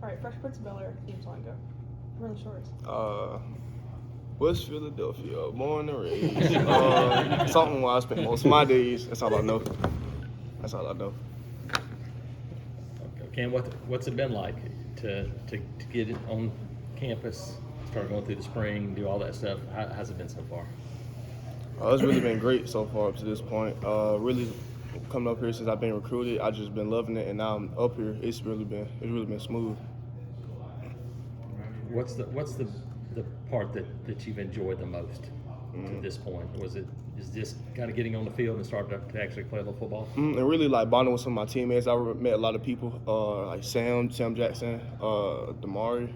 right, Fresh Prince of Bel-Air theme song, go. Run the shorts. West Philadelphia, born and raised. Something where I spent most of my days. That's all I know. That's all I know. Cam, what's it been like to get it on campus, start going through the spring, do all that stuff? How's it been so far? It's really been great so far up to this point. Really coming up here since I've been recruited, I've just been loving it, and now I'm up here. It's really been smooth. What's the part that you've enjoyed the most to this point? Is this kind of getting on the field and starting to actually play a little football? And really like bonding with some of my teammates. I met a lot of people like Sam Jackson, Damari,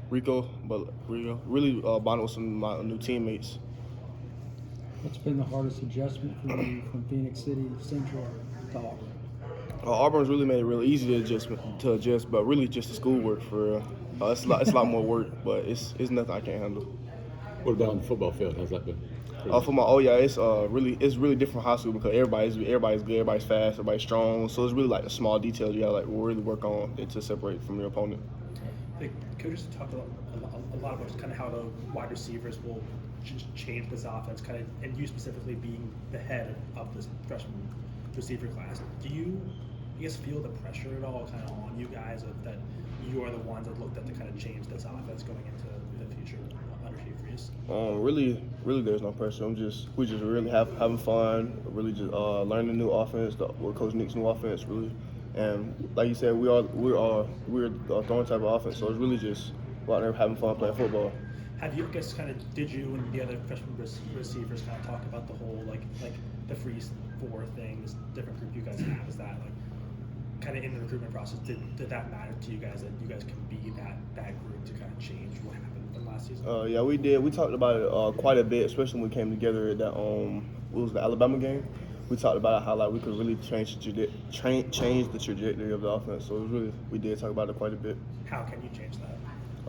Rico. Really bonding with some of my new teammates. What's been the hardest adjustment for you from Phoenix City Central to Auburn? Auburn's really made it really easy to adjust, but really just the schoolwork for real. It's a lot more work, but it's nothing I can't handle. What about on the football field? How's that been? It's really different from high school because everybody's good, everybody's fast, everybody's strong. So it's really like the small details you gotta like really work on to separate from your opponent. I think coaches talked a lot about just kind of how the wide receivers will change this offense, kind of, and you specifically being the head of this freshman receiver class. Do you, I guess, feel the pressure at all kind of on you guys that you are the ones that looked at to kind of change this offense going into the future under Hugh Freeze? Really, there's no pressure. We just really having fun. Really just learning the new offense, with Coach Nick's new offense, really. And like you said, we're a throwing type of offense, so it's really just out there having fun playing football. Have you, I guess, did you and the other freshman receivers kind of talk about the whole like the freeze 4 thing, this different group you guys have? Is that like kind of in the recruitment process? Did that matter to you guys that you guys can be that group to kind of change what happened from last season? Yeah, we did. We talked about it quite a bit, especially when we came together at that what was the Alabama game. We talked about how like we could really change the trajectory of the offense. So we did talk about it quite a bit. How can you change that?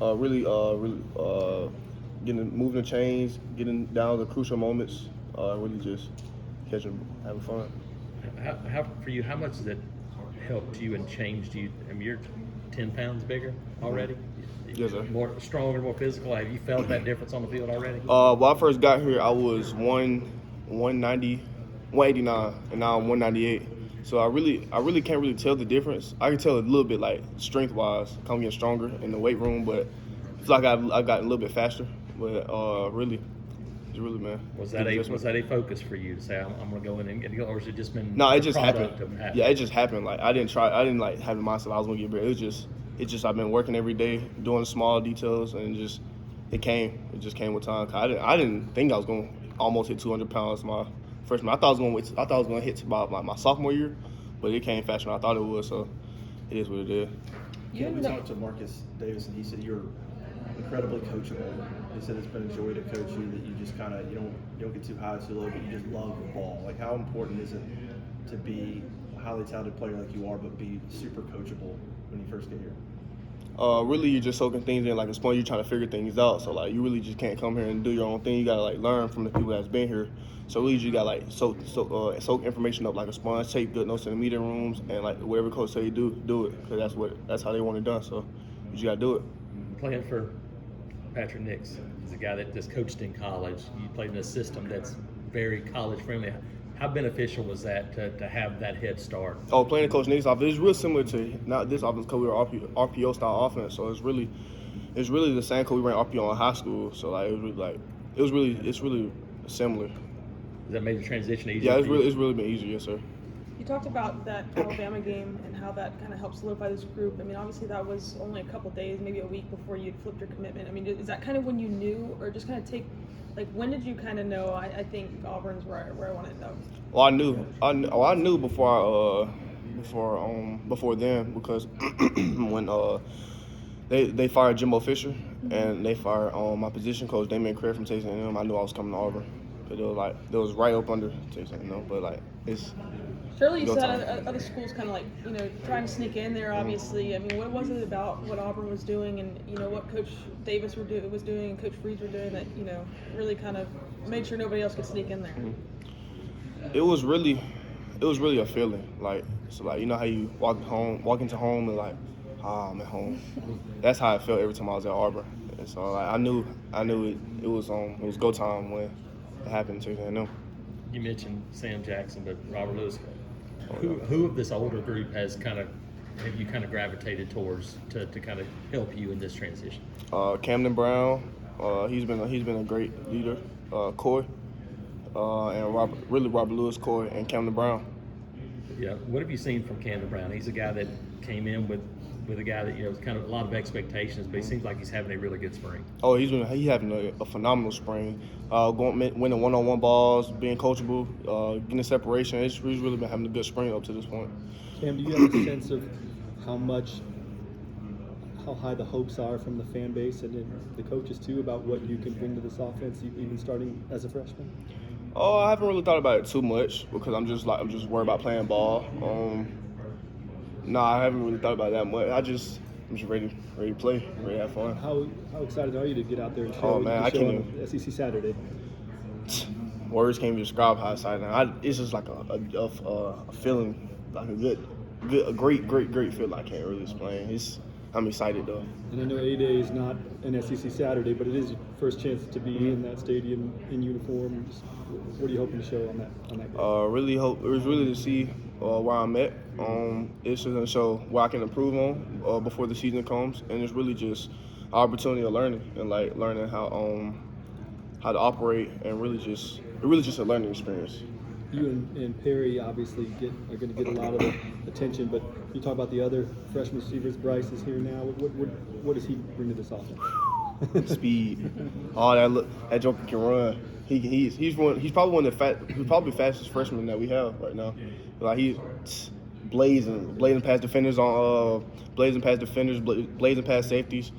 Moving the chains, getting down to crucial moments, really just having fun. How for you? How much has it helped you and changed you? I mean, you're 10 pounds bigger already. Yes, sir. More stronger, more physical. Have you felt that difference on the field already? When I first got here, I was 189, and now I'm 198. So I really can't really tell the difference. I can tell a little bit like strength-wise, I'm getting stronger in the weight room, but it's like I've gotten a little bit faster. But really, man. Was that a focus for you to say I'm going to go in and get it, or has it just been? No, it just happened. Yeah, it just happened. Like I didn't like have in myself I was going to get bigger. It just I've been working every day, doing the small details, and it just came with time. I didn't think I was going to almost hit 200 pounds my freshman. I thought I was going to hit about my sophomore year, but it came faster than I thought it would. So it is what it is. Yeah, we talked to Marcus Davis, and he said you're incredibly coachable. He said it's been a joy to coach you. That you just kind of you don't get too high, too low, but you just love the ball. Like, how important is it to be a highly talented player like you are, but be super coachable when you first get here? Really, you're just soaking things in like a sponge. You're trying to figure things out. So like, you really just can't come here and do your own thing. You gotta like learn from the people that's been here. So really, you gotta like soak information up like a sponge. Take good notes in the meeting rooms, and like whatever coach say you do it, because that's how they want it done. So you just gotta do it. Playing for Patrick Nix, he's a guy that just coached in college. You played in a system that's very college friendly. How beneficial was that to have that head start? Playing the Coach Nix offense is real similar to not this offense because we were RPO style offense. So it's really the same because we ran RPO in high school. So like it's really similar. Does that make the transition easier? Yeah, it's really been easier, yes, sir. You talked about that Alabama game and how that kind of helped solidify this group. I mean, obviously that was only a couple days, maybe a week before you'd flipped your commitment. I mean, is that kind of when you knew, or just kind of when did you kind of know? I think Auburn's where I want to go. Well, I knew before then because when they fired Jimbo Fisher and they fired my position coach Damian Craig from Texas A&M, I knew I was coming to Auburn. It was right up under Texas A&M, but like it's. Surely you said other schools kind of trying to sneak in there, obviously. I mean, what was it about what Auburn was doing and, what Coach Davis was doing and Coach Freeze were doing that, really kind of made sure nobody else could sneak in there? It was really a feeling. Like, so like, you know how you walk into home and like I'm at home. That's how I felt every time I was at Auburn. And so like, I knew it was go time when it happened to them. You mentioned Sam Jackson, but Robert Lewis. Who of this older group have you kind of gravitated towards to kind of help you in this transition? Camden Brown, he's been a great leader. Coy, and Robert Lewis, Coy, and Camden Brown. Yeah. What have you seen from Camden Brown? He's a guy that came in with a guy that kind of a lot of expectations, but he seems like he's having a really good spring. Oh, he's having a phenomenal spring. Winning one-on-one balls, being coachable, getting separation. He's really been having a good spring up to this point. Cam, do you have a sense of how high the hopes are from the fan base and then the coaches too about what you can bring to this offense, even starting as a freshman? Oh, I haven't really thought about it too much because I'm just worried about playing ball. I haven't really thought about that much. I'm just ready to play, ready to have fun. How excited are you to get out there and show? Oh man, I can't on SEC Saturday. Words can't even describe how excited I am. It's just like a feeling, like a great feeling. I can't really explain. I'm excited though. And I know A-Day is not an SEC Saturday, but it is your first chance to be in that stadium in uniform. What are you hoping to show on that game? Really hope it was really to see where I'm at. It's just gonna show what I can improve on before the season comes, and it's really just an opportunity of learning and like learning how to operate, and really just a learning experience. You and Perry obviously are going to get a lot of attention, but you talk about the other freshman receivers. Bryce is here now. What does he bring to this offense? Speed. That joker can run. He's probably the fastest freshman that we have right now. Like he's blazing past defenders blazing past safeties,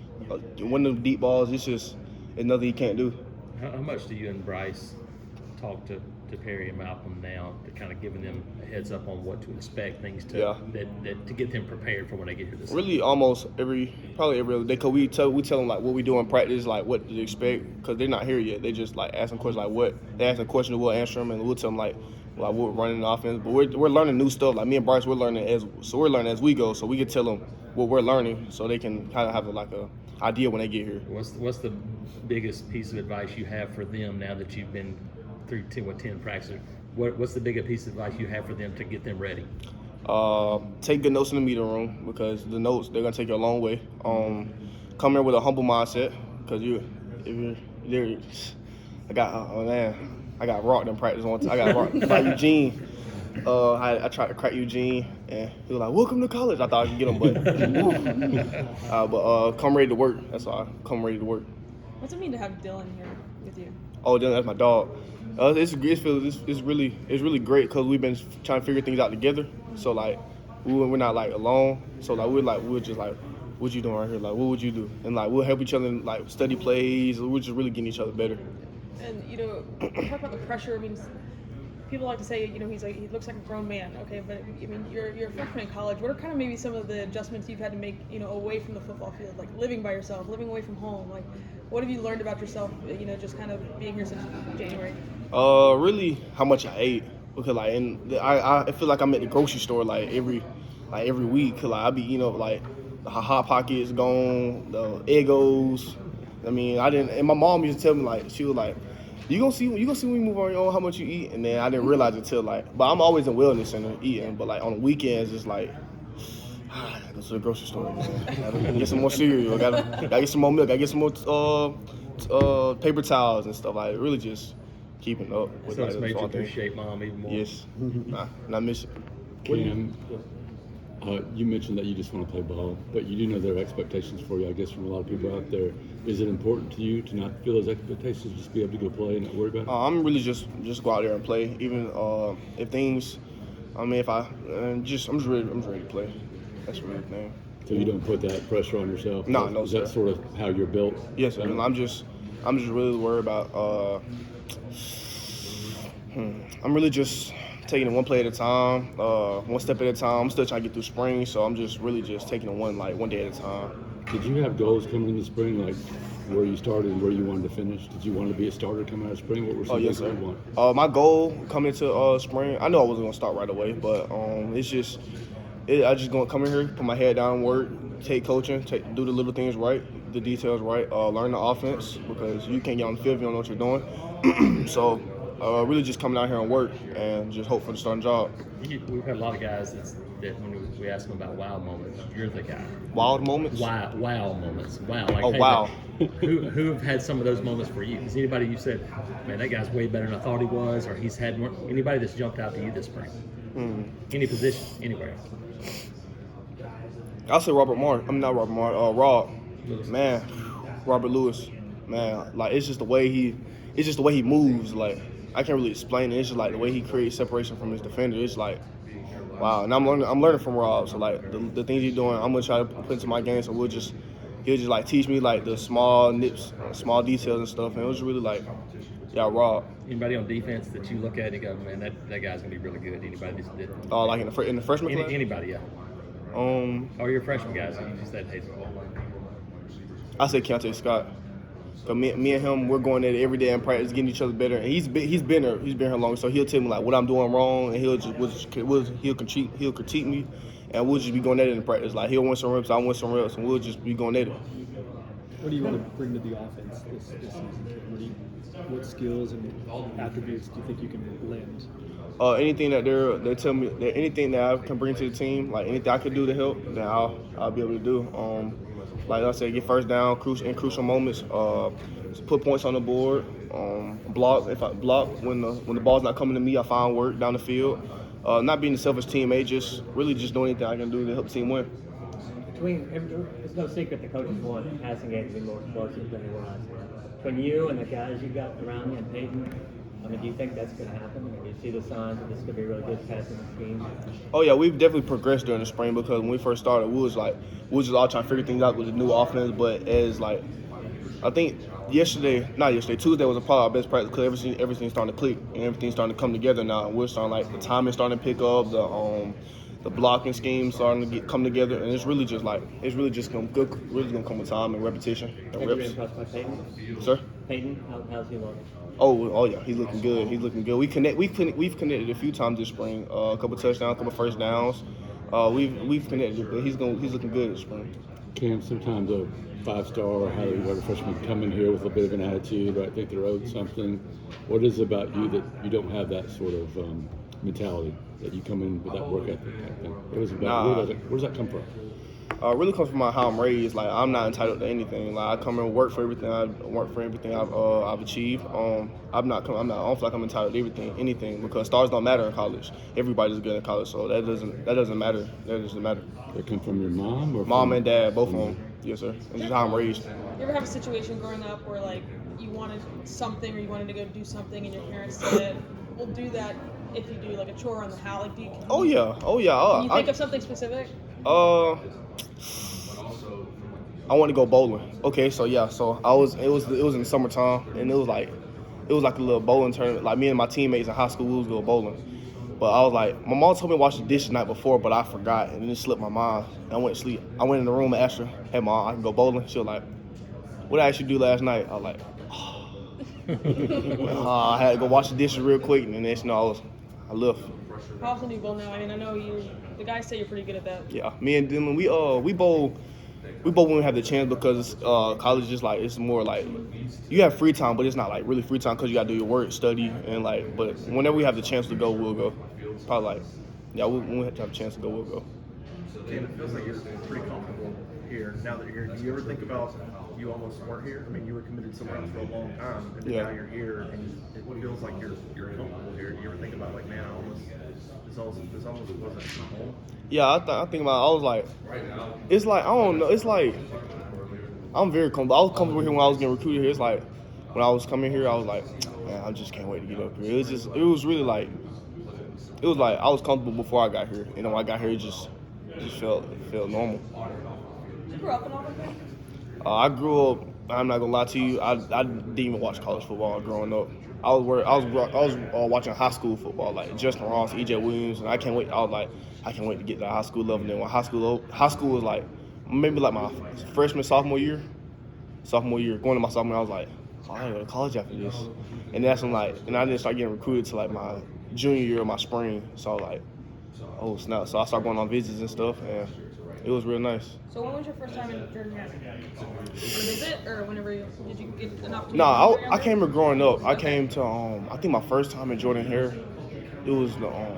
winning them deep balls. It's nothing he can't do. How much do you and Bryce talk to Perry and Malcolm now, to kind of giving them a heads up on what to expect, things to get them prepared for when they get here this really almost probably every other day, because we tell them like what we do in practice, like what to expect, because they're not here yet. They just like asking questions, they ask a question, we'll answer them, and we'll tell them like we're running the offense, but we're learning new stuff. Like me and Bryce, we're learning as we go, so we can tell them what we're learning, so they can kind of have a idea when they get here. What's the biggest piece of advice you have for them now that you've been through 10 practices? What's the biggest piece of advice you have for them to get them ready? Take good notes in the meeting room, because the notes, they're gonna take you a long way. Come here with a humble mindset, because I got rocked in practice once. I got rocked by Eugene. I tried to crack Eugene, and he was like, "Welcome to college." I thought I could get him, but come ready to work. That's all. Come ready to work. What's it mean to have Dylan here with you? Oh, Dylan, that's my dog. It's really great, because we've been trying to figure things out together. So like we're not like alone. So like we're just like, what you doing right here? Like what would you do? And like we'll help each other in, like study plays. We're just really getting each other better. And talk about the pressure. I mean, people like to say, he looks like a grown man. Okay, but I mean, you're a freshman in college. What are kind of maybe some of the adjustments you've had to make, away from the football field, like living by yourself, living away from home? Like, what have you learned about yourself, just kind of being here since January? Really, how much I ate, because like, I feel like I'm at the grocery store like every week. Cause like I be, like the Hot Pockets gone, the Eggos. I mean, and my mom used to tell me, like, she was like, You gonna see when we move on your own how much you eat, and then I didn't realize it till like. But I'm always in wellness center eating, but like on the weekends it's like, I gotta go to the grocery store. Gotta get some more cereal. Gotta get some more milk. Gotta get some more paper towels and stuff. Like really just keeping up with so like, it's made you thing. appreciate mom even more. Yes, and I miss it. Cam, you mentioned that you just want to play ball, but you do know there are expectations for you, I guess, from a lot of people out there. Is it important to you to not feel those expectations, just be able to go play and not worry about it? I'm really just go out there and play. Even if things, I'm just ready to play. That's really the thing. So you don't put that pressure on yourself? No, Is that sort of how you're built? Yes, sir. I'm just really worried about. I'm really just taking it one play at a time, one step at a time. I'm still trying to get through spring, so I'm just really just taking it one day at a time. Did you have goals coming in the spring, like where you started and where you wanted to finish? Did you want to be a starter coming out of spring? What were some yes, things sir. you want? My goal coming into spring, I know I wasn't gonna start right away, but it's just I just gonna come in here, put my head down, and work, take coaching, do the little things right, the details right, learn the offense because you can't get on the field if you don't know what you're doing. So really just coming out here and work and just hope for the starting job. We've had a lot of guys that when we ask them about wow moments, you're the guy. Wild moments? Wow moments. Wow. Like, Oh, hey, wow. Who have had some of those moments for you? Is anybody you said, man, that guy's way better than I thought he was, or he's had more? Anybody that's jumped out to you this spring? Any position, anywhere? I'll say Robert Marr. I'm not Robert Marr. Rob. Man, Robert Lewis. Man, like it's just the way he moves. Like I can't really explain it. It's just like the way he creates separation from his defender. It's like wow. And I'm learning from Rob. So like the things he's doing, I'm gonna try to put into my game. So he'll just like teach me like the small nips, small details and stuff. And it was really like, yeah, Rob. Anybody on defense that you look at and go, man, that guy's gonna be really good. Anybody that Like in the freshman class? anybody, yeah. Or your freshman guys that you just said, hey, I say Keontae Scott. Cause me and him, we're going at it every day in practice, getting each other better. And he's been here long, so he'll tell me like what I'm doing wrong, and he'll critique me, and we'll just be going at it in practice. Like he'll win some reps, I'll win some reps, and we'll just be going at it. What do you want to bring to the offense this season? What skills and attributes do you think you can lend? Anything that they tell me, that anything that I can bring to the team, like anything I can do to help, then I'll be able to do. Like I said, get first down in crucial moments, put points on the board, block if I block when the ball's not coming to me, I find work down the field. Not being a selfish teammate, just really just doing anything I can do to help the team win. It's no secret the coaches want passing games to be more explosive than they were last year. Between you and the guys you got around you and Peyton, I mean, do you think that's going to happen? Do you see the signs that this could be a really good passing scheme? Oh yeah, we've definitely progressed during the spring because when we first started, we was just all trying to figure things out with the new offense. But as like, I think Tuesday was probably our best practice because everything's starting to click and everything's starting to come together now. We're starting like the timing starting to pick up, the blocking scheme starting to come together, and it's really just gonna come with time and repetition and Have you reps. been impressed by Peyton? Sir? Peyton, how's he look? Oh yeah, he's looking good. We've connected a few times this spring. A couple touchdowns, a couple first downs. We've connected, but he's looking good this spring. Cam, sometimes a 5-star or highly regarded freshman come in here with a bit of an attitude, or I think they're owed something. What is it about you that you don't have that sort of mentality, that you come in with that work ethic type thing? What is it about? Where does that come from? Really comes from how I'm raised. Like I'm not entitled to anything. Like I come and work for everything. I've achieved. I don't feel like I'm entitled to anything because stars don't matter in college. Everybody's good in college, so that doesn't matter. That doesn't matter. That come from your mom or mom and dad, both of them. Yes, sir. And just how I'm raised. You ever have a situation growing up where like you wanted something or you wanted to go do something and your parents said, "We'll do that if you do like a chore on the house"? Like, Oh yeah. Can you think of something specific? I want to go bowling. Okay, so yeah, it was in the summertime, and it was like a little bowling tournament. Like me and my teammates in high school, we was go bowling. But I was like, my mom told me to wash the dishes the night before, but I forgot, and then it slipped my mind. And I went to sleep. I went in the room and asked her, "Hey mom, I can go bowling?" She was like, "What did I actually do last night?" I was like, I had to go wash the dishes real quick, and then next I left. How often do you bowl now? I mean, I know the guys say you're pretty good at that. Yeah, me and Dylan, we bowl when we have the chance because college is like it's more like you have free time, but it's not like really free time because you got to do your work, study, and like. But whenever we have the chance to go, we'll go. Probably like when we have to have a chance to go, we'll go. It feels like you're pretty comfortable here now that you're here. Do you ever think about you almost weren't here? I mean, you were committed somewhere else for a long time, and then now you're here, and it feels like you're comfortable here. Do you ever think about like, man, this almost wasn't home? Yeah, I think about it. I was like, it's like I don't know. It's like I'm very comfortable. I was comfortable here when I was getting recruited here. It's like when I was coming here, I was like, man, I just can't wait to get up here. It was like I was comfortable before I got here, and when I got here, it just felt normal. Did you grow up in Auburn? I grew up. I'm not gonna lie to you. I didn't even watch college football growing up. I was watching high school football, like Justin Ross, E.J. Williams, and I can't wait. I was like, I can't wait to get to high school level. And then when high school was like maybe like my freshman, sophomore year, going to my sophomore, I was like, oh, I gotta go to college after this. And that's when and I didn't start getting recruited to like my junior year of my spring. So I was like, oh snap! So I started going on visits and stuff, and it was real nice. So when was your first time in Jordan Hare? On a visit, or whenever did you get an opportunity? No, to I came here growing up. I Okay. came to I think my first time in Jordan Hare, it was a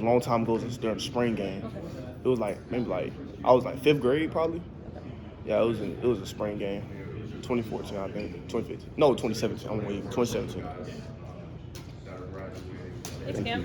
long time ago. It was during the spring game. Okay. It was like maybe like I was like 5th grade probably. Yeah, it was a spring game, 2014 I think, 2015. No, 2017. I'm waiting, 2017. Thanks, Cam.